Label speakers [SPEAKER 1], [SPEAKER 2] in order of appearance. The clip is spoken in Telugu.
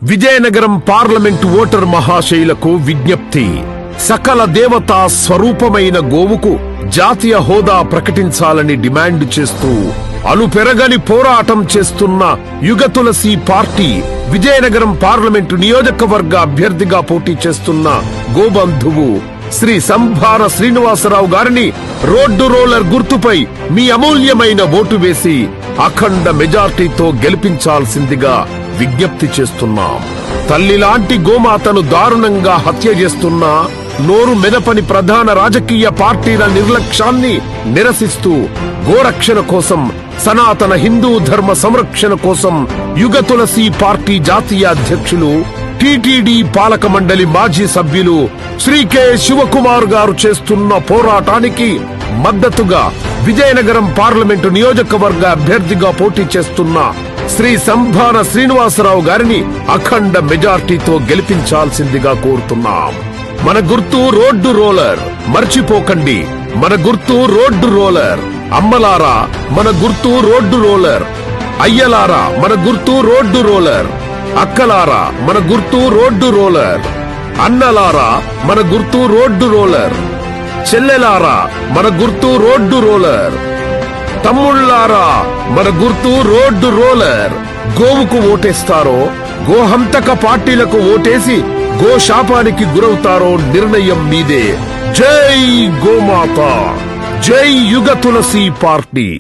[SPEAKER 1] విజయనగరం పార్లమెంటు ఓటర్ మహాశయులకు విజ్ఞప్తి. సకల దేవతా స్వరూపమైన గోవుకు జాతీయ హోదా ప్రకటించాలని డిమాండ్ చేస్తూ అలుపెరగని పోరాటం చేస్తున్న యుగ తులసి పార్టీ విజయనగరం పార్లమెంటు నియోజకవర్గ అభ్యర్థిగా పోటీ చేస్తున్న గోబంధువు శ్రీ సంభార శ్రీనివాసరావు గారిని రోడ్డు రోలర్ గుర్తుపై మీ అమూల్యమైన ఓటు వేసి అఖండ మెజార్టీతో గెలిపించాల్సిందిగా విజ్ఞప్తి చేస్తున్నాం. తల్లిలాంటి గోమాతను దారుణంగా హత్య చేస్తున్న నోరు మెదపని ప్రధాన రాజకీయ పార్టీల నిర్లక్ష్యాన్ని నిరసిస్తూ గోరక్షణ కోసం, సనాతన హిందూ ధర్మ సంరక్షణ కోసం యుగ తులసి పార్టీ జాతీయ అధ్యక్షులు, టిటిడి పాలక మండలి మాజీ సభ్యులు శ్రీ కె శివకుమార్ గారు చేస్తున్న పోరాటానికి మద్దతుగా విజయనగరం పార్లమెంటు నియోజకవర్గ అభ్యర్థిగా పోటీ చేస్తున్న శ్రీ సంభార శ్రీనివాసరావు గారిని అఖండ మెజార్టీతో గెలిపించాల్సిందిగా కోరుతున్నాం. మన గుర్తు రోడ్డు రోలర్, మర్చిపోకండి. మన గుర్తు రోడ్డు రోలర్. అమ్మలారా, మన గుర్తు రోడ్డు రోలర్. అయ్యలారా, మన గుర్తు రోడ్డు రోలర్. అక్కలారా, మన గుర్తు రోడ్డు రోలర్. అన్నలారా, మన గుర్తు రోడ్డు రోలర్. చెల్లెలారా, మన గుర్తు రోడ్డు రోలర్. తమ్ముళ్ళారా, మన గుర్తు రోడ్డు రోలర్. గోవుకు ఓటేస్తారో, గోహంతక పార్టీలకు ఓటేసి గోశాపానికి గురవుతారో నిర్ణయం మీదే. జై గోమాత, జై యుగ తులసి పార్టీ.